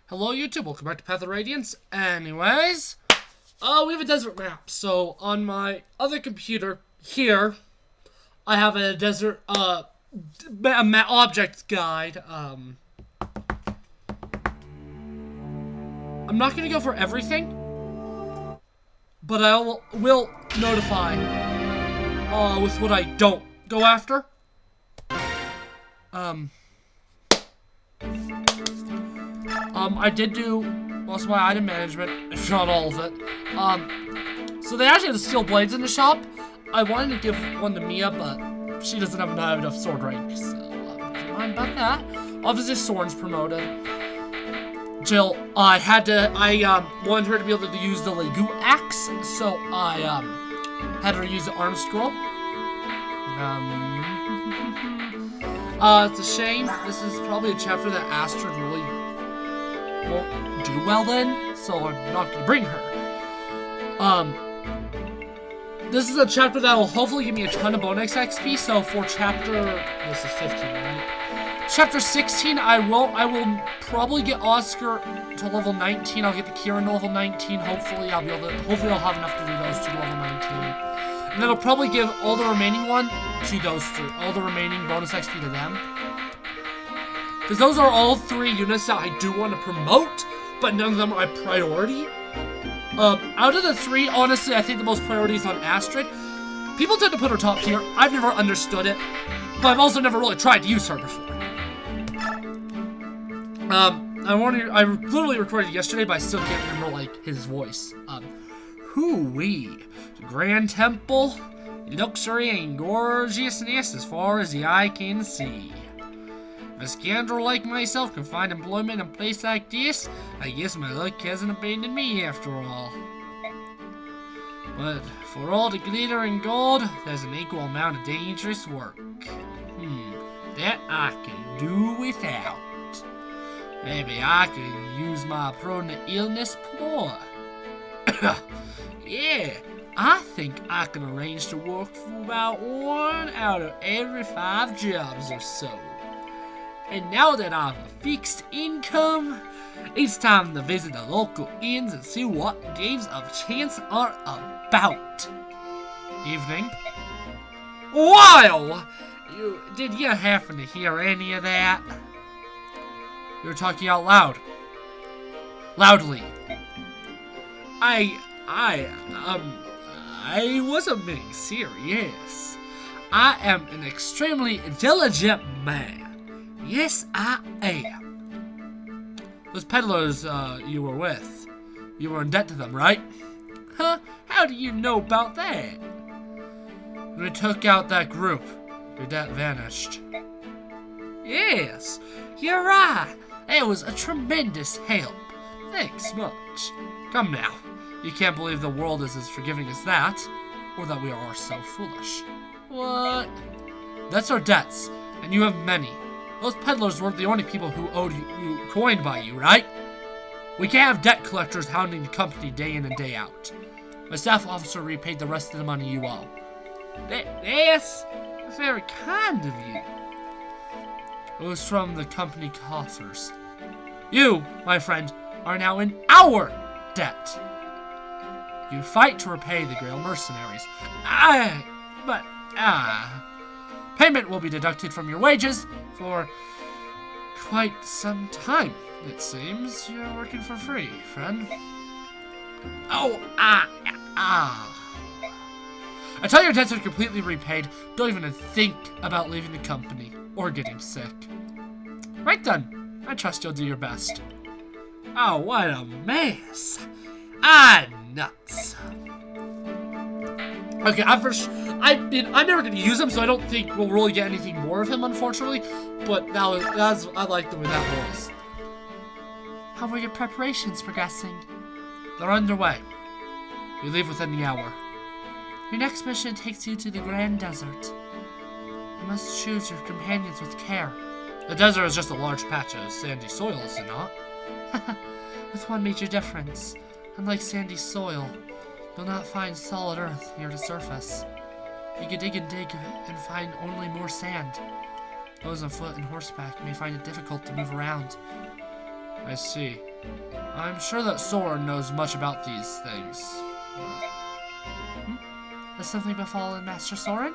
Hello YouTube, welcome back to Path of Radiance. Anyways, we have a desert map. So on my other computer here, I have a desert object guide. I'm not gonna go for everything, but I will notify with what I don't go after. I did do most of my item management, if not all of it. So they actually have the steel blades in the shop. I wanted to give one to Mia, but she doesn't have enough sword rank, so never mind about that. Obviously, Soren's promoted. Jill, I wanted her to be able to use the Legu axe, so I had her use the arm scroll. It's a shame. This is probably a chapter that Astrid really won't do well in, so I'm not gonna bring her. This is a chapter that will hopefully give me a ton of bonus XP, so for this is 15, right? Chapter 16, I will probably get Oscar to level 19, I'll get the Kieran to level 19, hopefully I'll have enough to do those two to level 19. And then I'll probably give all the remaining one to those three, all the remaining bonus XP to them. Because those are all three units that I do want to promote, but none of them are a priority. Out of the three, honestly, I think the most priority is on Astrid. People tend to put her top tier. I've never understood it, but I've also never really tried to use her before. I literally recorded it yesterday, but I still can't remember, like, his voice. Hoo-wee. The Grand Temple, luxury and gorgeousness as far as the eye can see. If a scoundrel like myself can find employment in a place like this, I guess my luck hasn't abandoned me after all. But for all the glitter and gold, there's an equal amount of dangerous work. That I can do without. Maybe I could use my prone to illness more. Yeah, I think I can arrange to work for about 1 out of every 5 jobs or so. And now that I've a fixed income, it's time to visit the local inns and see what games of chance are about. Evening. Wow! Did you happen to hear any of that? You were talking out loud. Loudly. I wasn't being serious. I am an extremely diligent man. Yes, I am. Those peddlers you were with, you were in debt to them, right? Huh? How do you know about that? When we took out that group, your debt vanished. Yes, you're right. It was a tremendous help. Thanks much. Come now. You can't believe the world is as forgiving as that, or that we are so foolish. What? That's our debts, and you have many. Those peddlers weren't the only people who owed you coined by you, right? We can't have debt collectors hounding the company day in and day out. My staff officer repaid the rest of the money you owe. That's very kind of you. It was from the company coffers. You, my friend, are now in our debt. You fight to repay the Grail mercenaries. Payment will be deducted from your wages for quite some time. It seems you're working for free, friend. Until your debts are completely repaid, don't even think about leaving the company or getting sick. Right then. I trust you'll do your best. Oh, what a mess. Nuts. Okay, I'm never going to use him, so I don't think we'll really get anything more of him, unfortunately. But I like the way that was. How are your preparations progressing? They're underway. We leave within the hour. Your next mission takes you to the Grand Desert. You must choose your companions with care. The desert is just a large patch of sandy soil, is it not? With one major difference. Unlike sandy soil, you'll not find solid earth near the surface. You can dig and find only more sand. Those on foot and horseback may find it difficult to move around. I see. I'm sure that Soren knows much about these things. Has something befallen Master Soren?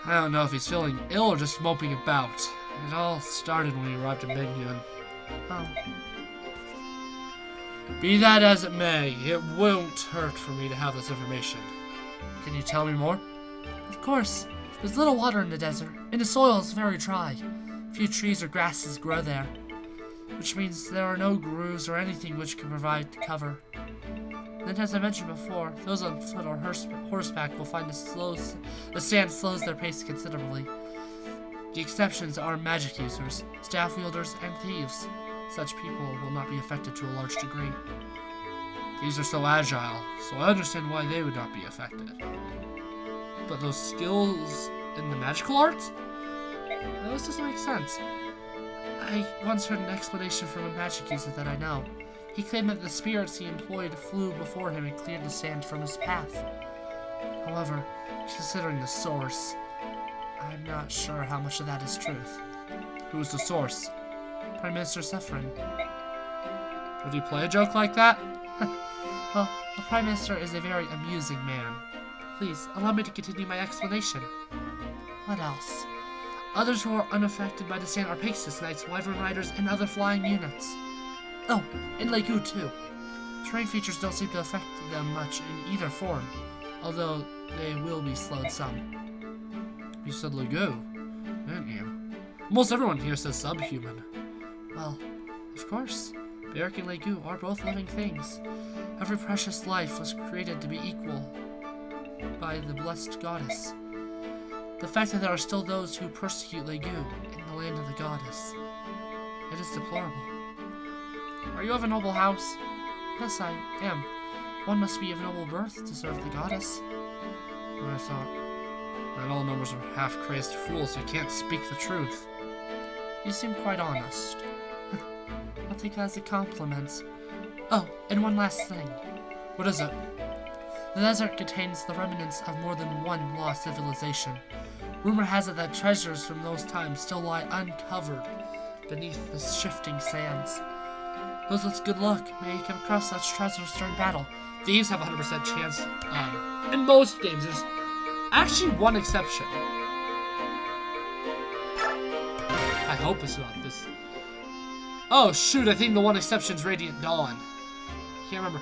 I don't know if he's feeling ill or just moping about. It all started when we arrived in Minion. Oh. Be that as it may, it won't hurt for me to have this information. Can you tell me more? Of course. There's little water in the desert, and the soil is very dry. Few trees or grasses grow there, which means there are no grooves or anything which can provide cover. Then, as I mentioned before, those on foot or horseback will find the sand slows their pace considerably. The exceptions are magic users, staff wielders, and thieves. Such people will not be affected to a large degree. These are so agile, so I understand why they would not be affected. But those skills in the magical arts? Those doesn't make sense. I once heard an explanation from a magic user that I know. He claimed that the spirits he employed flew before him and cleared the sand from his path. However, considering the source, I'm not sure how much of that is truth. Who is the source? Prime Minister Sephirin. Would he play a joke like that? Well, the Prime Minister is a very amusing man. Please, allow me to continue my explanation. What else? Others who are unaffected by the sand are Pegasus Knights, Wyvern Riders, and other flying units. Oh, and Legu too. Terrain features don't seem to affect them much in either form, although they will be slowed some. You said Legu, didn't you? Almost everyone here says subhuman. Well, of course. Beric and Legu are both living things. Every precious life was created to be equal by the blessed goddess. The fact that there are still those who persecute Legu in the land of the goddess, it is deplorable. Are you of a noble house? Yes, I am. One must be of noble birth to serve the goddess. I thought that all nobles are half-crazed fools who can't speak the truth. You seem quite honest. I'll take that as a compliment. Oh, and one last thing. What is it? The desert contains the remnants of more than one lost civilization. Rumor has it that treasures from those times still lie uncovered beneath the shifting sands. Those with good luck may come across such treasures during battle. Thieves have a 100% chance. In most games, there's actually one exception. I hope it's not this. Oh shoot, I think the one exception's Radiant Dawn. Can't remember.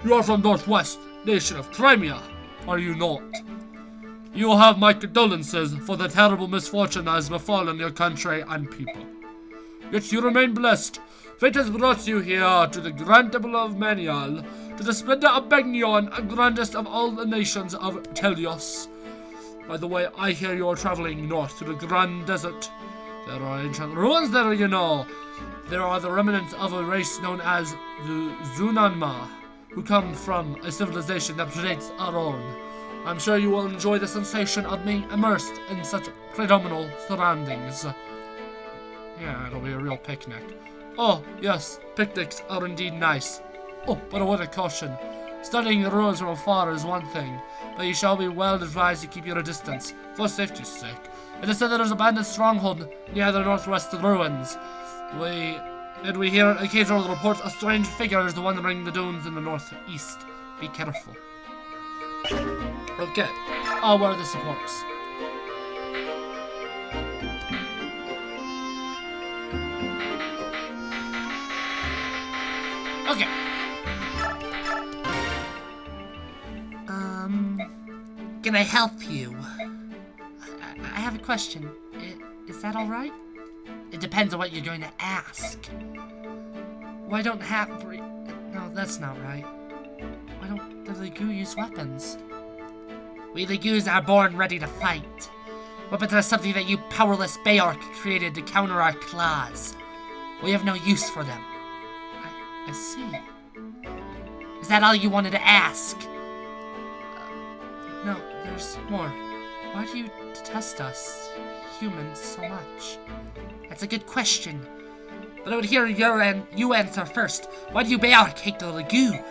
You are from Northwest, nation of Crimea, are you not? You will have my condolences for the terrible misfortune that has befallen your country and people. Yet you remain blessed. Fate has brought you here to the Grand Temple of Manial, to the splendor of Begnion, and grandest of all the nations of Telios. By the way, I hear you are traveling north to the Grand Desert. There are ancient ruins there, you know. There are the remnants of a race known as the Zunanma, who come from a civilization that predates our own. I'm sure you will enjoy the sensation of being immersed in such phenomenal surroundings. Yeah, it'll be a real picnic. Oh, yes, picnics are indeed nice. Oh, but a word of caution. Studying the ruins from afar is one thing, but you shall be well advised to keep your distance, for safety's sake. It is said there is a bandit stronghold near the northwest ruins. We hear occasional reports of strange figures wandering the dunes in the northeast. Be careful. Okay, where are the supports? Okay. Can I help you? I have a question. Is that alright? It depends on what you're going to ask. Why don't No, that's not right. Why don't the Legu use weapons? We Legus are born ready to fight. Weapons are something that you powerless Bayork created to counter our claws. We have no use for them. I see. Is that all you wanted to ask? No, there's more. Why do you detest us, humans, so much? That's a good question. But I would hear you answer first. Why do you Bayork hate the Legu?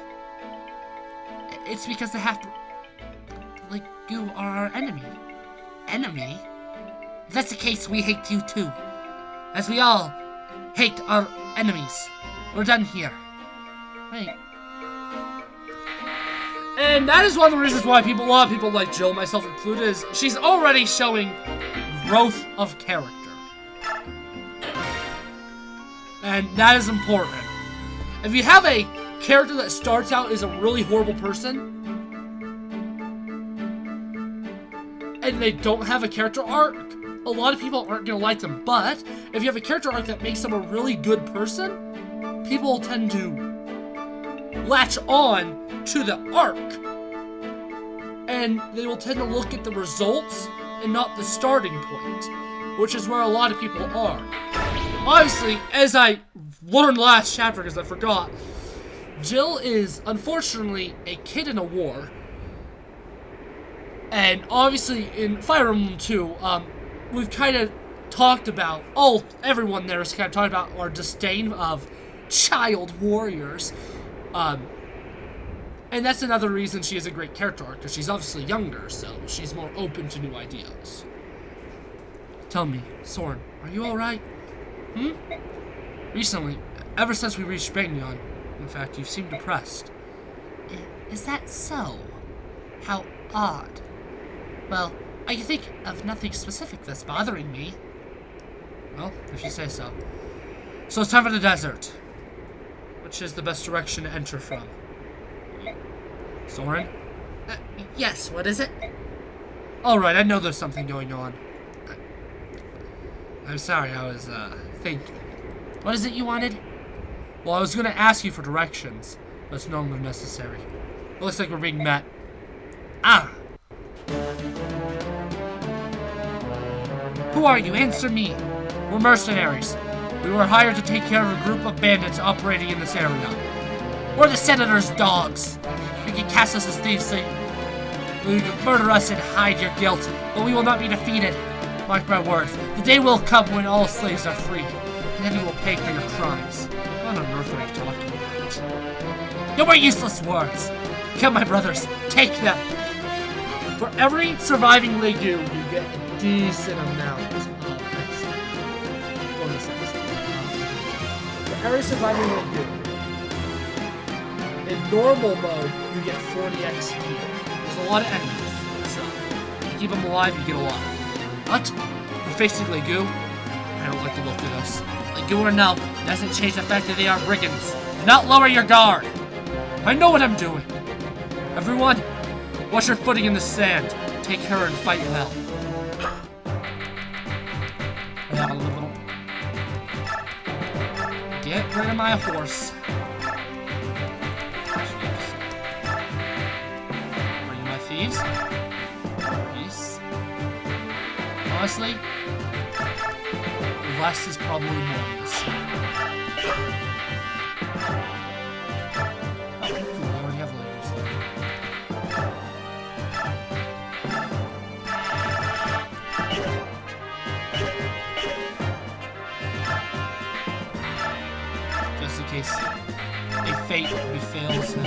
It's because the Legu are our enemy. Enemy? If that's the case, we hate you too. As we all hate our enemies. We're done here. Wait. And that is one of the reasons why a lot of people like Jill, myself included, is she's already showing growth of character. And that is important. If you have a character that starts out as a really horrible person, and they don't have a character arc, a lot of people aren't going to like them. But if you have a character arc that makes them a really good person, people tend to latch on to the arc. And they will tend to look at the results and not the starting point, which is where a lot of people are. Obviously, as I learned last chapter because I forgot, Jill is unfortunately a kid in a war. And obviously in Fire Emblem 2, we've kind of talked about, everyone there has kind of talked about our disdain of child warriors. And that's another reason she is a great character arc, because she's obviously younger, so she's more open to new ideas. Tell me, Soren, are you alright? Recently, ever since we reached Bagnion, in fact, you seem depressed. Is that so? How odd. Well, I can think of nothing specific that's bothering me. Well, if you say so. So it's time for the desert. Which is the best direction to enter from? Soren? Yes, what is it? Alright, I know there's something going on. I'm sorry, I was, thinking. What is it you wanted? Well, I was gonna ask you for directions, but it's no longer necessary. It looks like we're being met. Ah! Who are you? Answer me! We're mercenaries. We were hired to take care of a group of bandits operating in this area. We're the Senator's dogs. You can cast us as thieves so you can murder us and hide your guilt, but we will not be defeated. Mark my words, the day will come when all slaves are free, and then you will pay for your crimes. What on earth are you talking about? No more useless words. Kill my brothers. Take them. For every surviving legume, you get a decent amount of bonus XP. For every surviving legume, in normal mode, you get 40 XP. There's a lot of enemies, so if you keep them alive, you get a lot. What? We're facing Legu? I don't like the look of this. Legu or no, doesn't change the fact that they are brigands. Do not lower your guard. I know what I'm doing. Everyone, watch your footing in the sand. Take her and fight well. Have a little. Get rid of my horse. Are you my thieves? Peace. Honestly, less is probably more in this scene. Oh, cool, I already have layers there. Just in case a fate befalls him.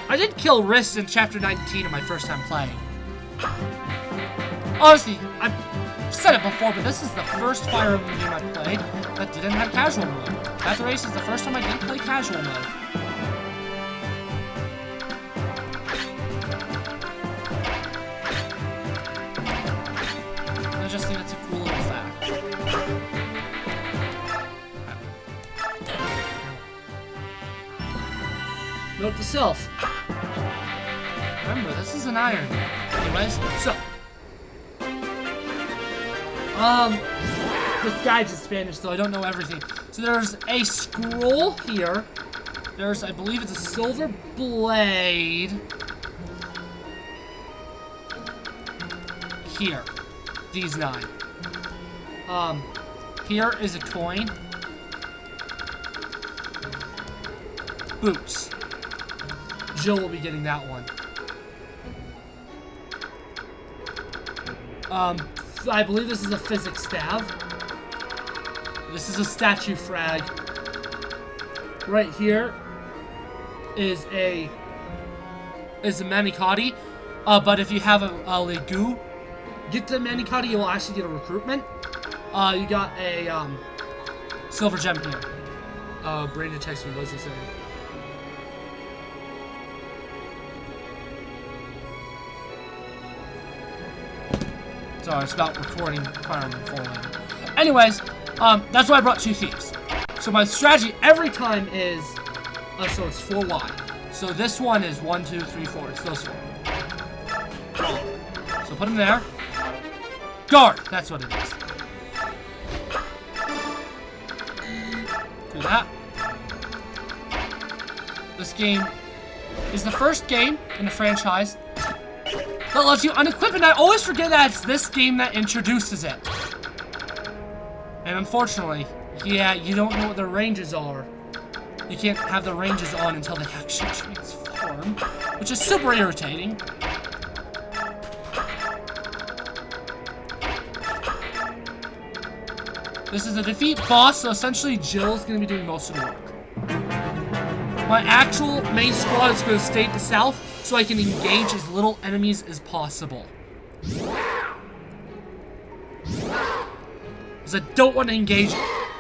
I did kill Riss in Chapter 19 of my first time playing. Honestly, I've said it before, but this is the first Fire Emblem game I played that didn't have casual mode. Path of Race is the first time I didn't play casual mode. I just think it's a cool little fact. Note to self. Remember, this is an iron. Anyways, so. This guide's in Spanish, so I don't know everything. So there's a scroll here. There's, I believe it's a silver blade. Here. These 9. Here is a coin. Boots. Jill will be getting that one. I believe this is a physics staff. This is a statue frag. Right here is a manicotti. But if you have a Legu, get to the Manicotti, you will actually get a recruitment. You got a silver gem here. Brandon texted me. What does he say? Sorry, it's about recording Fire Emblem 4. Anyways, that's why I brought 2 thieves. So my strategy every time is, so it's 4 wide. So this one is 1, 2, 3, 4. It's those 4. So put them there. Guard. That's what it is. Do that. This game is the first game in the franchise that lets you unequip, and I always forget that it's this game that introduces it. And unfortunately, yeah, you don't know what the ranges are. You can't have the ranges on until they actually transform, which is super irritating. This is a defeat boss, so essentially Jill's gonna be doing most of the work. My actual main squad is gonna stay to the south, so I can engage as little enemies as possible. Because I don't want to engage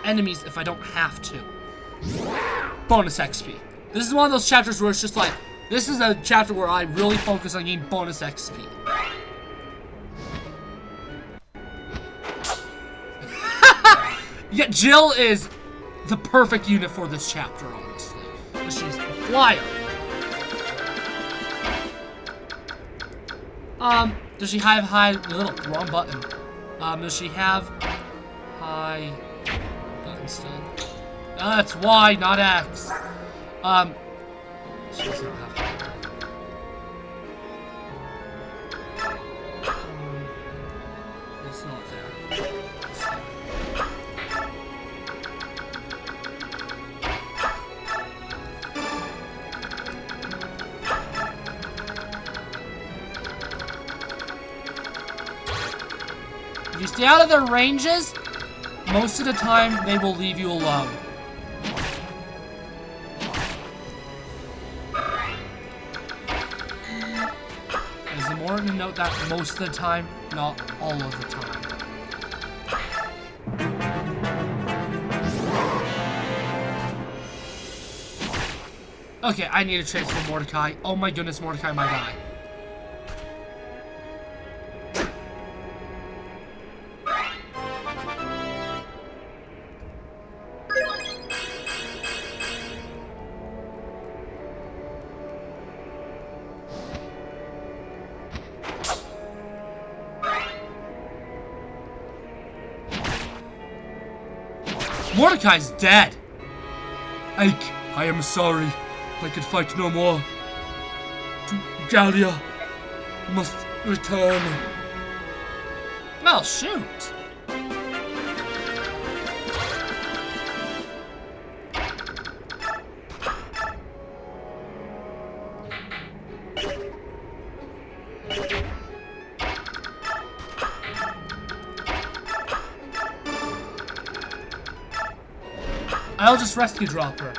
enemies if I don't have to. Bonus XP. This is one of those chapters where it's just like, this is a chapter where I really focus on getting bonus XP. Yeah, Jill is the perfect unit for this chapter, honestly. She's a flyer. Does she have high, little, wrong button. Does she have high button still? That's Y, not X. She doesn't have it's not there. If you stay out of their ranges, most of the time they will leave you alone. It's important to note that most of the time, not all of the time. Okay, I need to transfer Mordecai. Oh my goodness, Mordecai might die. Mordecai's dead! Ike, I am sorry. I can fight no more. To Gallia must return. Well, shoot! I'll just rescue drop her.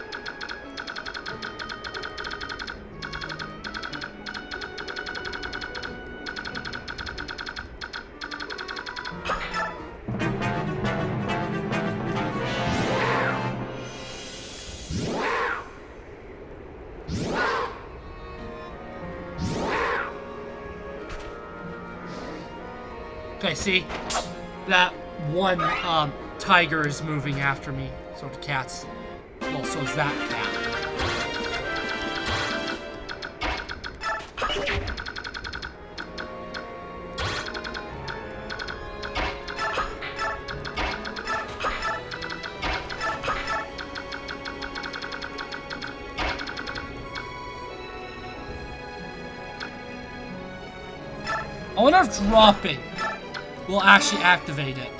Okay, see? That one tiger is moving after me. So the cat's, well, so is that cat. I wonder if dropping will actually activate it.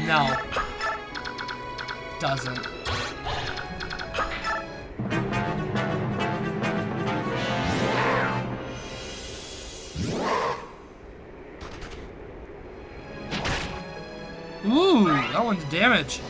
No. Doesn't. Ooh, that one's damage.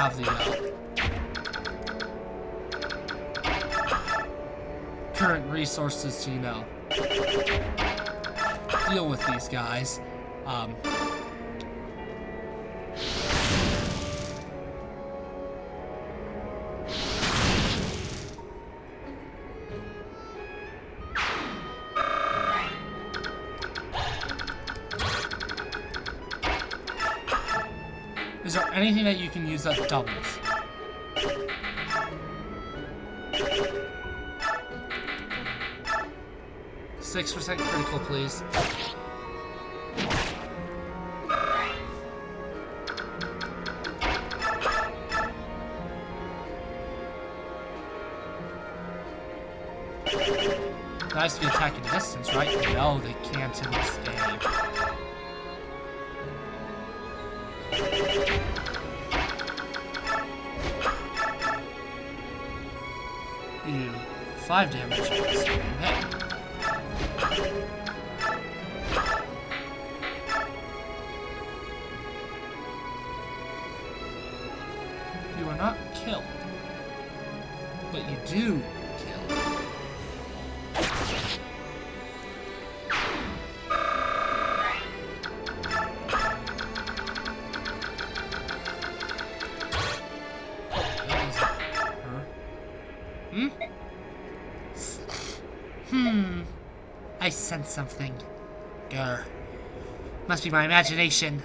have the current resources to, you know, deal with these guys. Is there anything that you can use that doubles? %6 critical, please. Nice to be attacking distance, right? No, they can't in this game. You 5 damage. Hey. You are not killed, but you do kill. I sense something. Grr. Must be my imagination.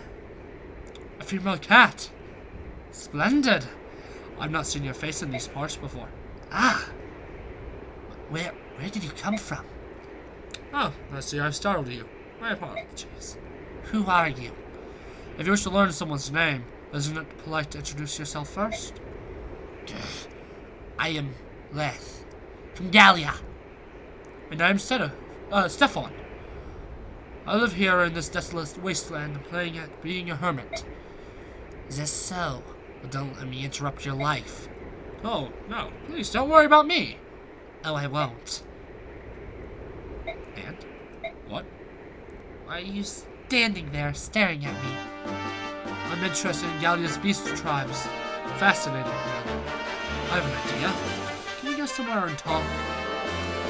A female cat. Splendid. I've not seen your face in these parts before. Ah. Where did you come from? Oh, I see I've startled you. My apologies. Who are you? If you wish to learn someone's name, isn't it polite to introduce yourself first? I am Leth, from Gallia. And I am Stefan. I live here in this desolate wasteland, playing at being a hermit. Is this so? Well, don't let me interrupt your life. Oh, no. Please, don't worry about me. Oh, I won't. And? What? Why are you standing there, staring at me? I'm interested in Gallia's beast tribes. Fascinating. I have an idea. Can we go somewhere and talk?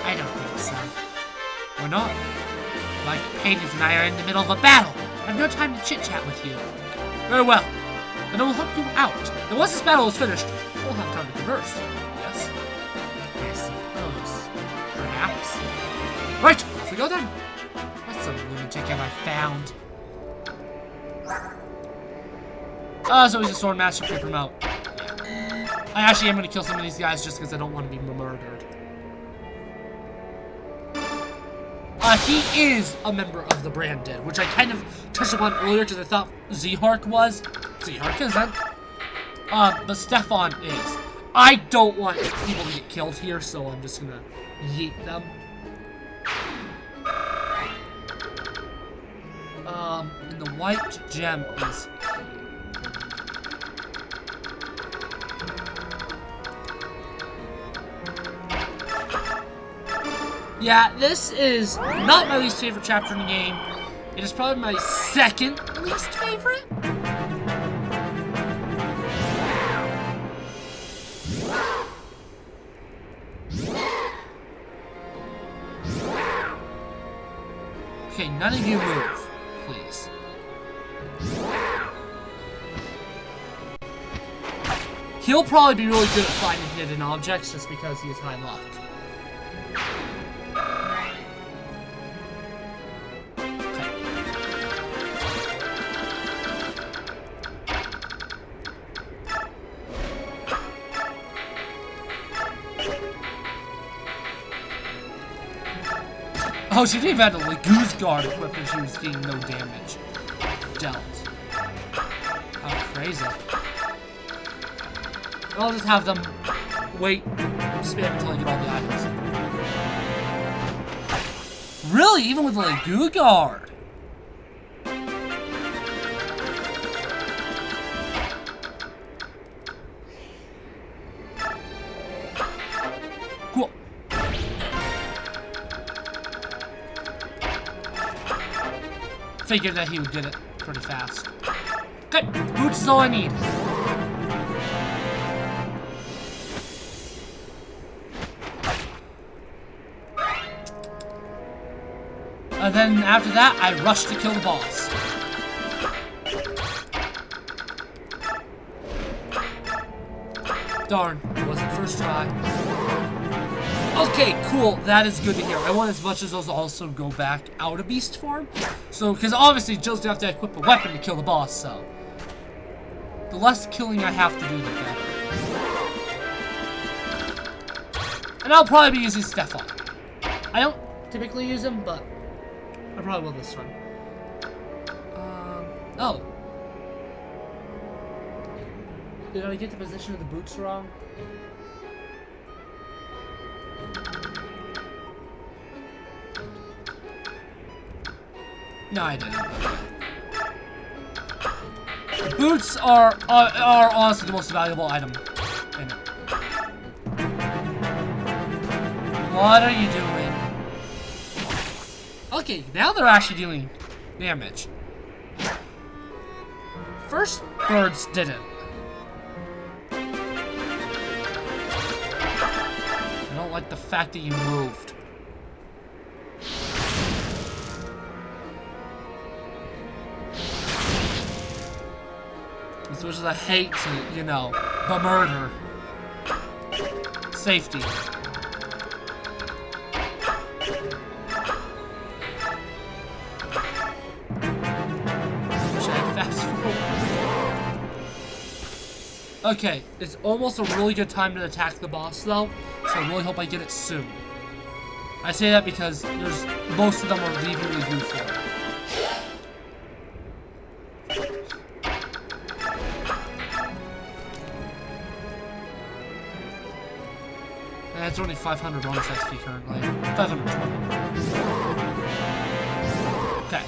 I don't think so. Why not? My companions and I are in the middle of a battle. I have no time to chit-chat with you. Very well. Then I will help you out. And once this battle is finished, we'll have time to converse. Yes? I suppose. Perhaps. Right, off we go then. That's some lunatic have I found. So he's a sword master, creep him out. I actually am going to kill some of these guys just because I don't want to be murdered. He is a member of the Branded, which I kind of touched upon earlier because I thought Zehark was. Zehark isn't. But Stefan is. I don't want people to get killed here, so I'm just going to yeet them. And the white gem is... Yeah, this is not my least favorite chapter in the game. It is probably my second least favorite. Okay, none of you move, please. He'll probably be really good at finding hidden objects just because he has high luck. Oh, she didn't even have the Goose Guard equipped and she was getting no damage dealt. How crazy. I'll just have them wait, spam until I get all the items. Really? Even with the Goo Guard? Cool. Figured that he would get it pretty fast. Good. Boots is all I need. And then after that, I rush to kill the boss. Darn, wasn't first try. Okay, cool. That is good to hear. I want as much as those also go back out of beast form. So, because obviously Jill's gonna have to equip a weapon to kill the boss, so. The less killing I have to do, the better. And I'll probably be using Stefan. I don't typically use him, but I probably will this time. Oh. Did I get the position of the boots wrong? No, I didn't. The boots are honestly the most valuable item. I know. What are you doing? Okay, now they're actually dealing damage. First birds didn't. I don't like the fact that you moved. As much as I hate to, you know, the murder. Safety. Okay, it's almost a really good time to attack the boss though, so I really hope I get it soon. I say that because there's most of them are leaving the goo form. And it's only 500 bonus XP currently. 520. Okay.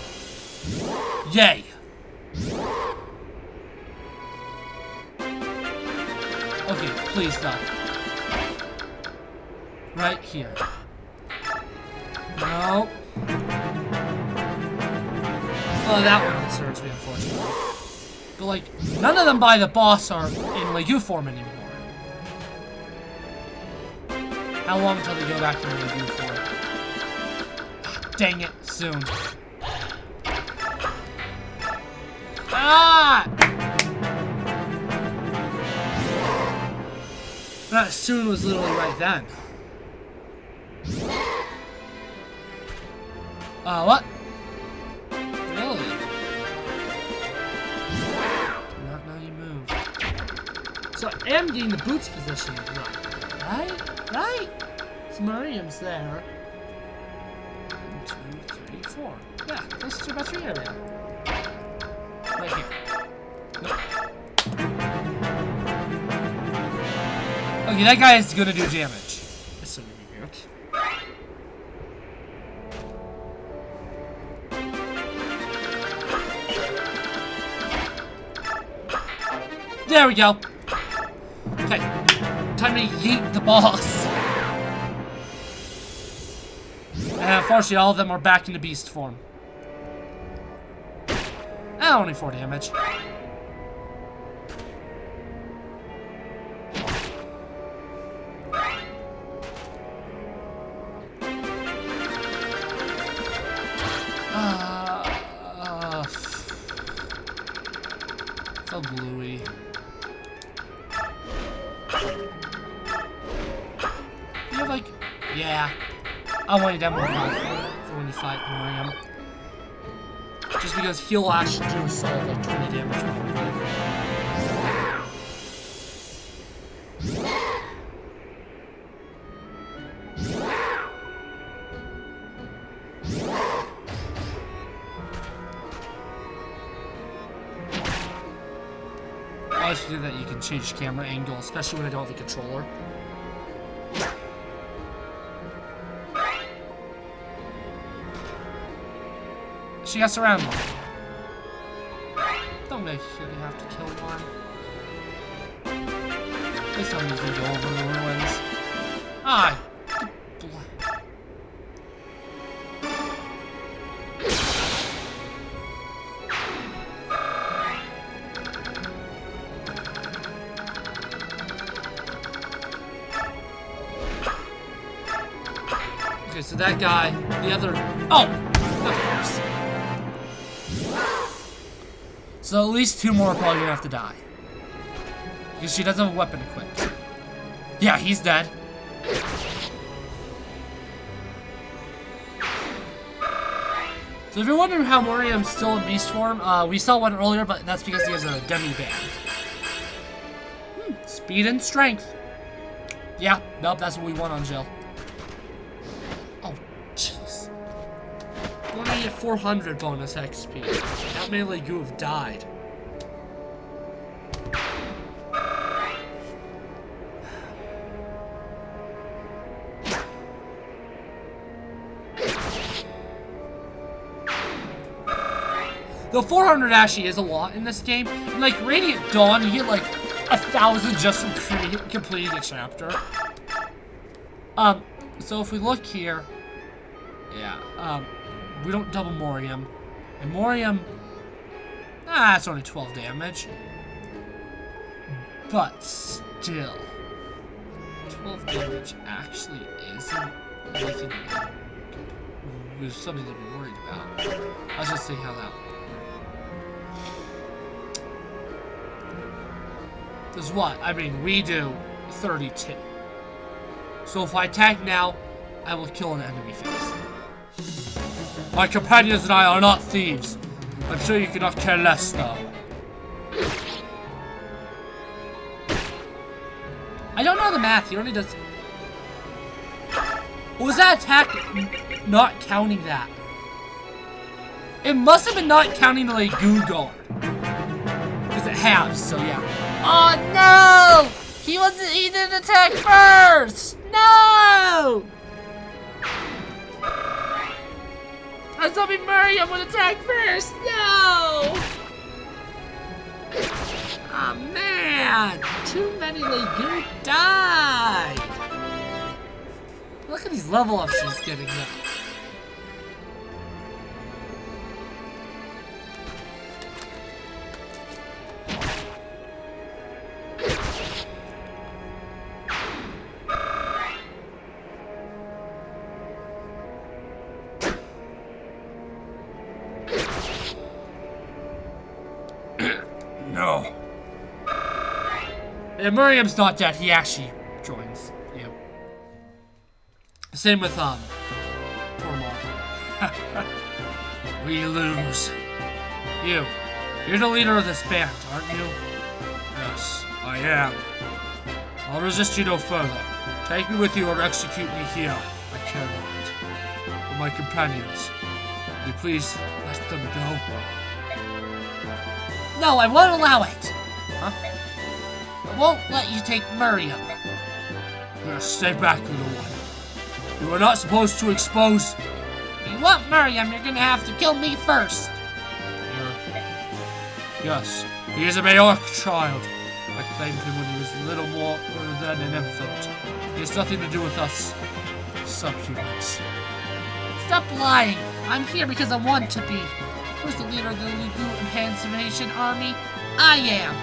Yay! Okay, please stop. Right here. No. Oh, that one concerns me, unfortunately. But, like, none of them by the boss are in Legu form anymore. How long until they go back to Legu form? Dang it, soon. Ah! That soon was literally right then. What? Really? Not now you move. So I am getting the boots position right. Right? So Miriam's there. 1, 2, 3, 4. Yeah, that's 2 by 3 area. Right here. Nope. Okay, that guy is gonna do damage. Assuming we work. There we go. Okay, time to yeet the boss. And unfortunately, all of them are back into beast form. Only 4 damage. So bluey. You have like, yeah. I want you down more health for when you fight Miriam. Just because he'll actually do a solid like 20 damage probably. I always do that you can change camera angle, especially when I don't have the controller. She got surrounded. Don't make sure you have to kill one. Please tell me you can go over the ruins. Ah! Okay, so that guy, the other... Oh! Of course. So at least 2 more are probably gonna have to die. Because she doesn't have a weapon equipped. Yeah, he's dead. So if you're wondering how Morium's still in beast form, we saw one earlier, but that's because he has a demi band. Speed and strength. Yeah, nope, that's what we want on Jill. Oh, jeez. We're gonna get 400 bonus XP. That melee goo have died. Though 400 actually is a lot in this game. Like, Radiant Dawn, you get like 1,000 just from completing a chapter. So if we look here, yeah, we don't double Morium. And Morium, it's only 12 damage. But still, 12 damage actually isn't anything. There's something to be worried about. Let's just see how that works. Is what? I mean, we do 32. So if I attack now, I will kill an enemy face. My companions and I are not thieves. I'm sure you cannot care less, though. I don't know the math. He only does... Was that attack not counting that? It must have been not counting the, like, goo guard. Because it halves, so yeah. Oh no! He didn't attack first! No! I was hoping Miriam would attack first! No! Oh man! Too many Legoon died! Look at these level ups she's getting now. No. And Miriam's not dead. He actually joins. Yep. Same with poor Mark. We lose. You're the leader of this band, aren't you? Yes, I am. I'll resist you no further. Take me with you or execute me here. I cannot. But my companions, will you please let them go? No, I won't allow it. Huh? I won't let you take Miriam. Now stay back, little one. You are not supposed to expose... If you want Miriam, you're gonna have to kill me first. Yes, he is a Majorc child. I claimed him when he was little more than an infant. He has nothing to do with us subhumans. Stop lying. I'm here because I want to be. Who's the leader of the Legoon Emancipation Army? I am.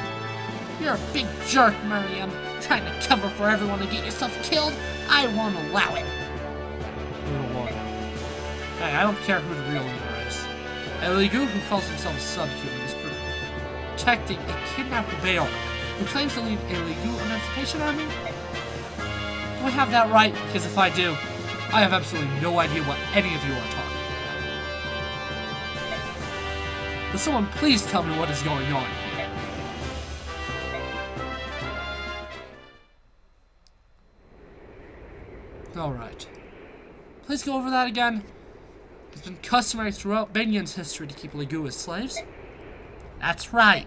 You're a big jerk, Miriam. Trying to cover for everyone to get yourself killed? I won't allow it. Little one. Hey, I don't care who the real leader is. A Legoon who calls himself subhuman is protecting a kidnapped Baal who claims to lead a Legoon Emancipation Army? Do I have that right? Because if I do, I have absolutely no idea what any of you are talking about. Will someone please tell me what is going on here? Alright. Please go over that again. It's been customary throughout Binion's history to keep Legoon as slaves. That's right.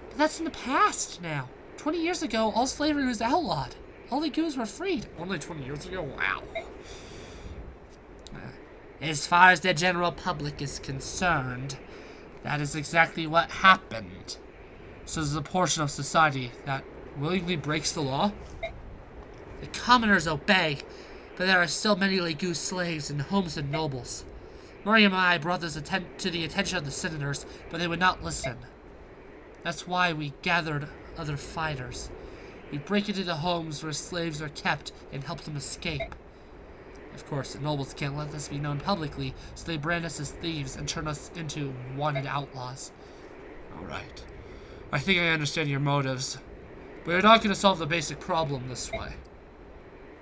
But that's in the past now. 20 years ago, all slavery was outlawed. All Legoons were freed. Only 20 years ago? Wow. As far as the general public is concerned, that is exactly what happened. So there's a portion of society that willingly breaks the law. The commoners obey, but there are still many Legoon slaves and homes and nobles. Miriam and I brought this to the attention of the senators, but they would not listen. That's why we gathered other fighters. We break into the homes where slaves are kept and help them escape. Of course, the nobles can't let this be known publicly, so they brand us as thieves and turn us into wanted outlaws. Alright. I think I understand your motives. But you're not going to solve the basic problem this way.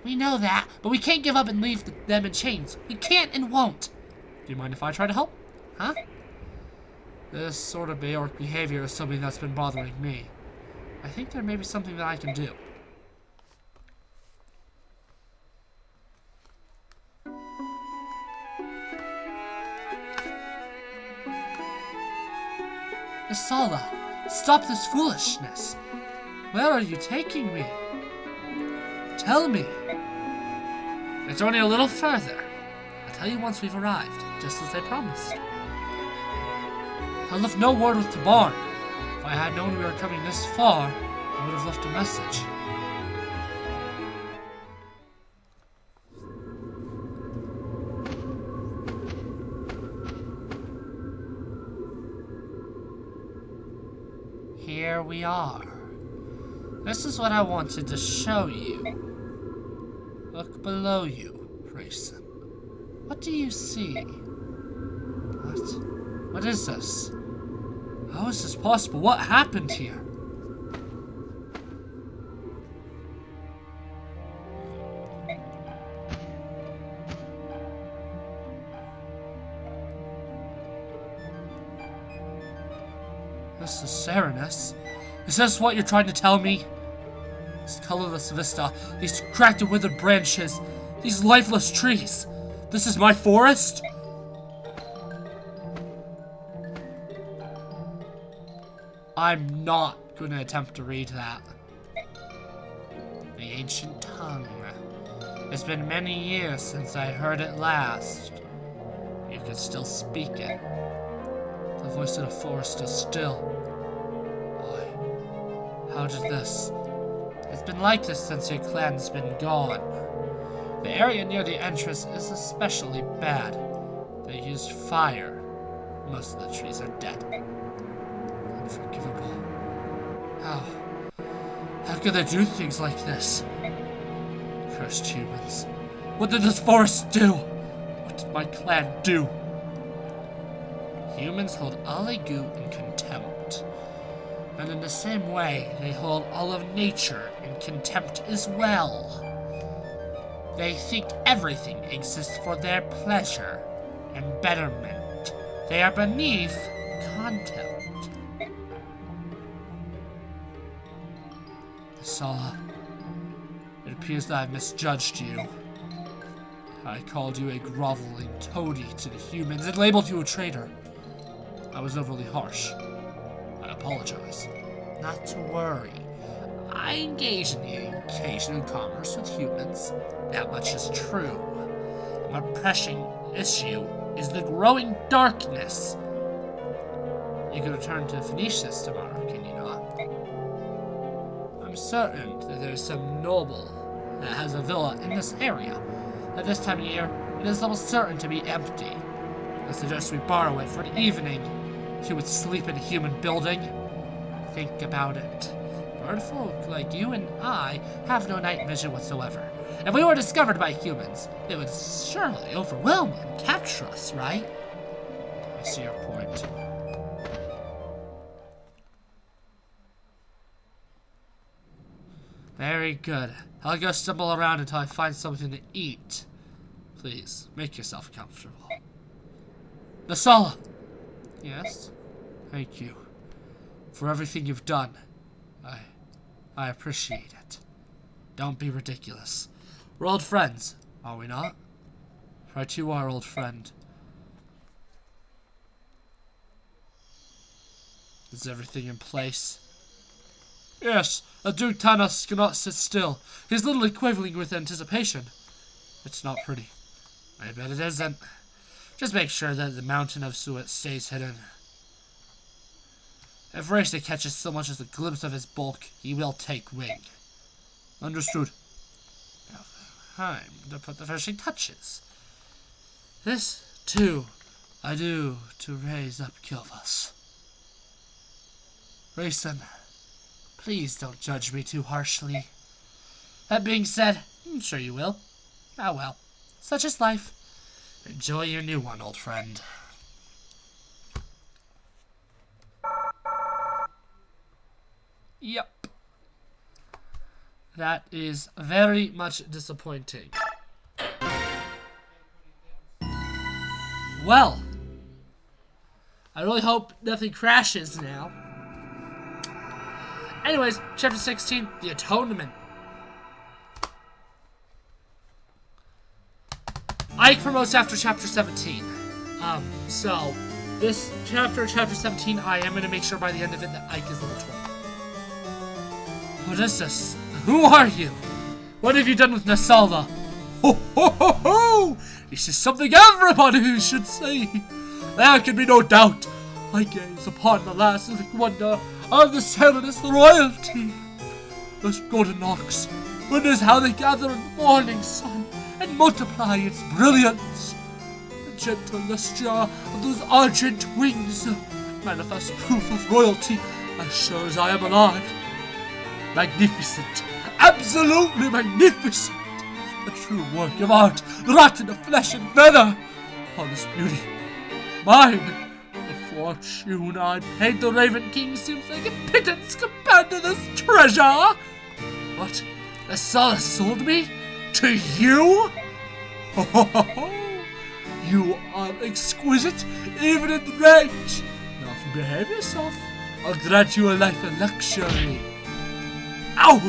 We know that, but we can't give up and leave them in chains. We can't and won't. Do you mind if I try to help? Huh? This sort of Bayork behavior is something that's been bothering me. I think there may be something that I can do. Isala, stop this foolishness. Where are you taking me? Tell me. It's only a little further. I'll tell you once we've arrived, just as I promised. I left no word with Tabarn. If I had known we were coming this far, I would have left a message. Here we are. This is what I wanted to show you. Look below you, Grayson. What do you see? What is this? How is this possible? What happened here? This is Serenus. Is this what you're trying to tell me? This colorless vista, these cracked and withered branches, these lifeless trees. This is my forest? I'm not going to attempt to read that. The ancient tongue. It's been many years since I heard it last. You can still speak it. The voice of the forest is still. Why? How did this? It's been like this since your clan's been gone. The area near the entrance is especially bad. They used fire. Most of the trees are dead. Unforgivable. How? How could they do things like this? Cursed humans. What did this forest do? What did my clan do? Humans hold Aligu in contempt. And in the same way, they hold all of nature in contempt as well. They think everything exists for their pleasure and betterment. They are beneath contempt. Saw. It appears that I misjudged you. I called you a groveling toady to the humans and labeled you a traitor. I was overly harsh. I apologize. Not to worry. I engage in the occasional commerce with humans. That much is true. My pressing issue is the growing darkness. You can return to Phoenicius tomorrow, can you not? I'm certain that there's some noble that has a villa in this area. At this time of year, it is almost certain to be empty. I suggest we borrow it for an evening. You would sleep in a human building. Think about it. Birdfolk like you and I have no night vision whatsoever. If we were discovered by humans, they would surely overwhelm and capture us, right? I see your point. Very good. I'll go stumble around until I find something to eat. Please, make yourself comfortable. Nasala! Yes? Thank you. For everything you've done. I appreciate it. Don't be ridiculous. We're old friends, are we not? Right, you are, old friend. Is everything in place? Yes, Duke Tanos cannot sit still. He's literally quivering with anticipation. It's not pretty. I bet it isn't. Just make sure that the mountain of Suet stays hidden. If Racer catches so much as a glimpse of his bulk, he will take wing. Understood. Now, time to put the finishing touches. This, too, I do to raise up Kylvas. Rayson, please don't judge me too harshly. That being said, I'm sure you will. Ah well, Such is life. Enjoy your new one, old friend. Yep. That is very much disappointing. Well, I really hope nothing crashes now. Anyways, chapter 16, the Atonement. Ike promotes after chapter 17. So this chapter 17, I am going to make sure by the end of it that Ike is level 12. What is this? Who are you? What have you done with Nasalva? Ho ho ho ho! This is something everybody should see. There can be no doubt. I gaze upon the last living wonder of the Serenus royalty. Those golden ox, witness how they gather in the morning sun and multiply its brilliance. The gentle lustre of those argent wings manifest proof of royalty as sure as I am alive. Magnificent, absolutely magnificent. A true work of art, wrought in the flesh and feather. All this beauty, mine. The fortune I paid the Raven King seems like a pittance compared to this treasure. What? The Sala sold me? To you? Ho ho ho ho! You are exquisite, even in rage. Now if you behave yourself, I'll grant you a life of luxury. Ow!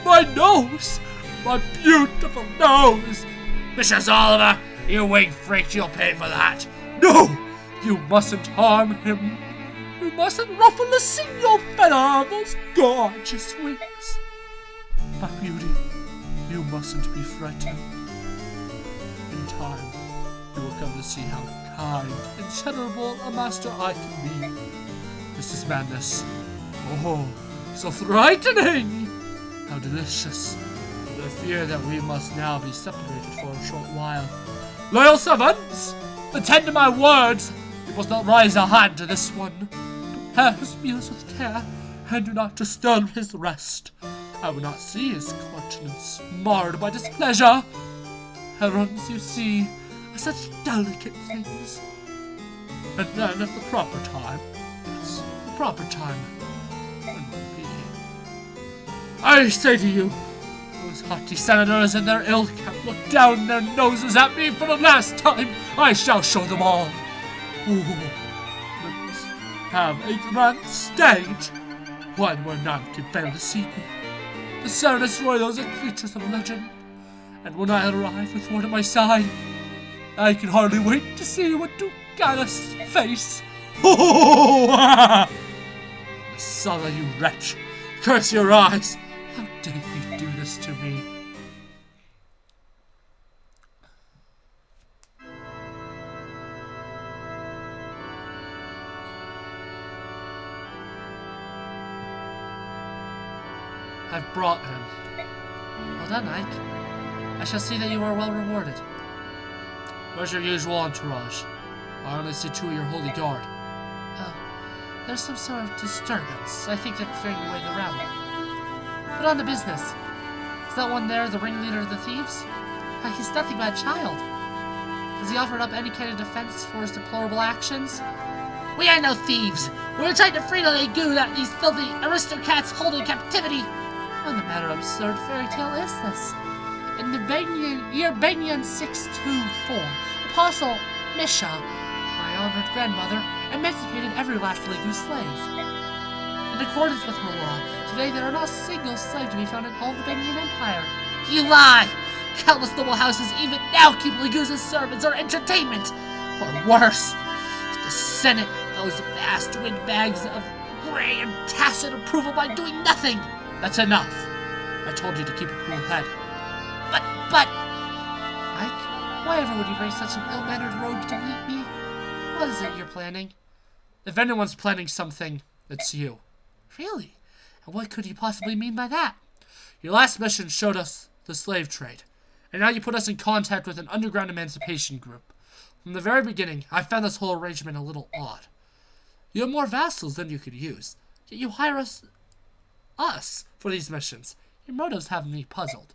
My nose! My beautiful nose! Mrs. Oliver, you wing freak, you'll pay for that. No! You mustn't harm him. You mustn't ruffle a single feather of those gorgeous wings. My beauty, you mustn't be frightened. In time, you will come to see how kind and charitable a master I can be. This is madness. Oh, so frightening! How delicious. But I fear that we must now be separated for a short while. Loyal servants, attend to my words. You must not raise a hand to this one. Prepare his meals with care, and do not disturb his rest. I will not see his countenance marred by displeasure. Herons, you see, are such delicate things. And then at the proper time, yes, the proper time, when will be. I say to you, those haughty senators and their ilk have looked down their noses at me for the last time. I shall show them all. Ooh, let us have a grand stage, one where none can fail to see me. The Serenus Royals are creatures of legend, and when I arrive with one at my side, I can hardly wait to see what Duganis' face. Oh! Sala, you wretch! Curse your eyes! How dare you do this to me? I've brought him. Well done, Ike. I shall see that you are well rewarded. Where's your usual entourage? I only see two of your holy guard. Oh, there's some sort of disturbance. I think they're clearing away the rowdy. But on to business. Is that one there the ringleader of the thieves? Why, he's nothing but a child. Has he offered up any kind of defense for his deplorable actions? We are no thieves. We're trying to free the Lagoon that these filthy aristocrats hold in captivity. What a matter of absurd fairy tale is this? In the year Banyan 624, Apostle Misha, my honored grandmother, emancipated every last Lagoon slave. In accordance with her law, today there are not a single slave to be found in all the Banyan Empire. You lie! Countless noble houses even now keep Lagoons as servants or entertainment. Or worse, the Senate owes vast windbags of gray and tacit approval by doing nothing. That's enough. I told you to keep a cool head. But... Ike, why ever would you bring such an ill-mannered rogue to meet me? What is it you're planning? If anyone's planning something, it's you. Really? And what could you possibly mean by that? Your last mission showed us the slave trade, and now you put us in contact with an underground emancipation group. From the very beginning, I found this whole arrangement a little odd. You have more vassals than you could use, yet you hire us for these missions. Your motives have me puzzled.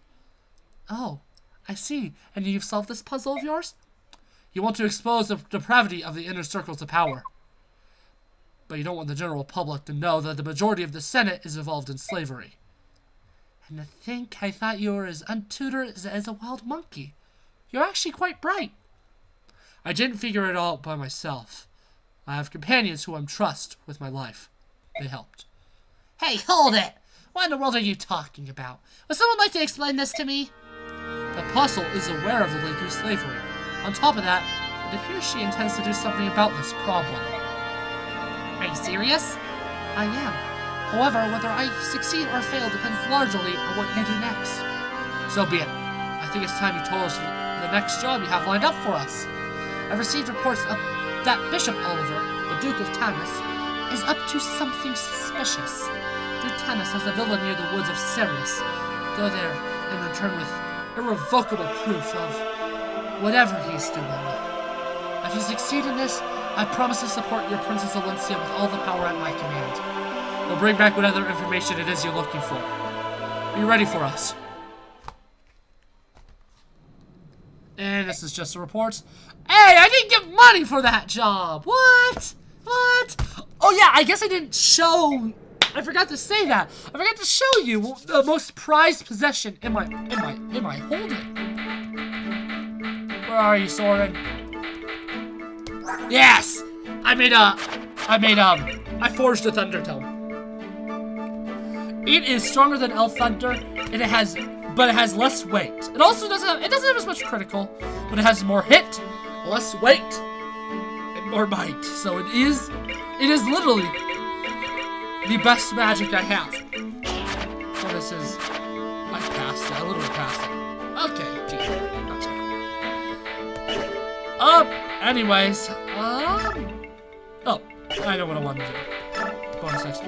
Oh, I see. And you've solved this puzzle of yours? You want to expose the depravity of the inner circles of power. But you don't want the general public to know that the majority of the Senate is involved in slavery. And to think I thought you were as untutored as a wild monkey. You're actually quite bright. I didn't figure it all out by myself. I have companions who I trust with my life. They helped. Hey, hold it! What in the world are you talking about? Would someone like to explain this to me? The apostle is aware of the link of slavery. On top of that, it appears she intends to do something about this problem. Are you serious? I am. However, whether I succeed or fail depends largely on what you do next. So be it. I think it's time you told us the next job you have lined up for us. I've received reports of that Bishop Oliver, the Duke of Tanis, is up to something suspicious. Duke Tanis has a villa near the woods of Ceres. Go there and return with irrevocable proof of whatever he's doing. If you succeed in this, I promise to support your Princess Valencia with all the power at my command. We'll bring back whatever information it is you're looking for. Be ready for us. And this is just a report. Hey, I didn't get money for that job! What? What? Oh yeah, I guess I didn't show... I forgot to say that. I forgot to show you the most prized possession in my holding. Where are you, Soren? Yes! I forged a Thunder Tome. It is stronger than Elf Thunder, and it has less weight. It also doesn't have as much critical, but it has more hit, less weight, and more might. So it is literally the best magic I have. So this is, I passed it. I literally passed it. Okay, gee, that's it. Anyways, oh, I know what I want to do. Bonus XP.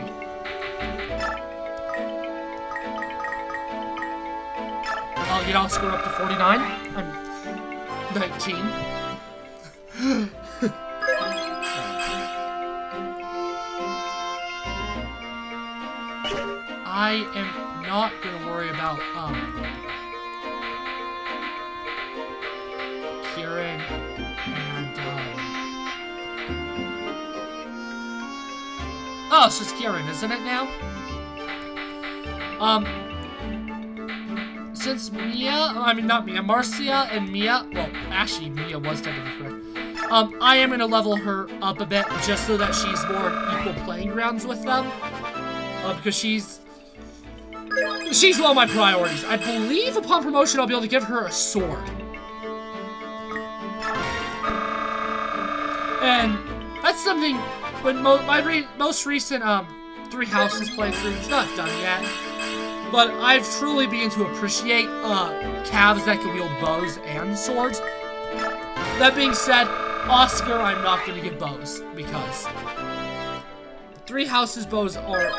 Oh, you know, screw up to 49. I'm 19. I am not gonna worry about Kieran and oh, it's just Kieran, isn't it now? Since Marcia and Mia, well, actually Mia was technically correct. I am gonna level her up a bit just so that she's more equal playing grounds with them. Because she's one of my priorities. I believe upon promotion I'll be able to give her a sword. And that's something when my most recent 3 Houses playthrough, it's not done yet. But I've truly begun to appreciate calves that can wield bows and swords. That being said, Oscar I'm not going to give bows because 3 Houses bows are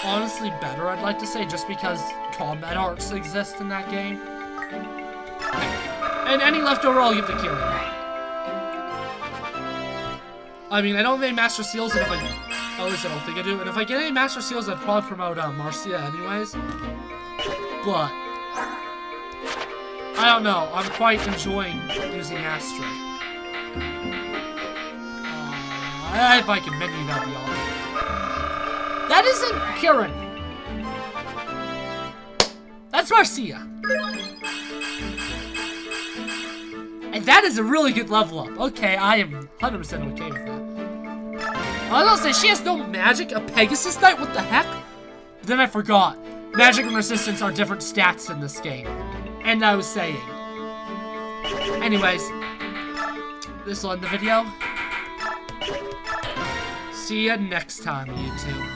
honestly better, I'd like to say, just because combat arts exist in that game. And any leftover I'll give to Kieran. I mean, I don't have any Master Seals, and if I... At least I don't think I do. And if I get any Master Seals, I'd probably promote Marcia anyways. But... I don't know. I'm quite enjoying using Astrid. If I can menu, that'd be all. That isn't Kieran. That's Marcia. And that is a really good level up. Okay, I am 100% okay with that. I was gonna say, she has no magic, a Pegasus Knight, what the heck? But then I forgot. Magic and resistance are different stats in this game. And I was saying. Anyways, this will end the video. See ya next time, YouTube.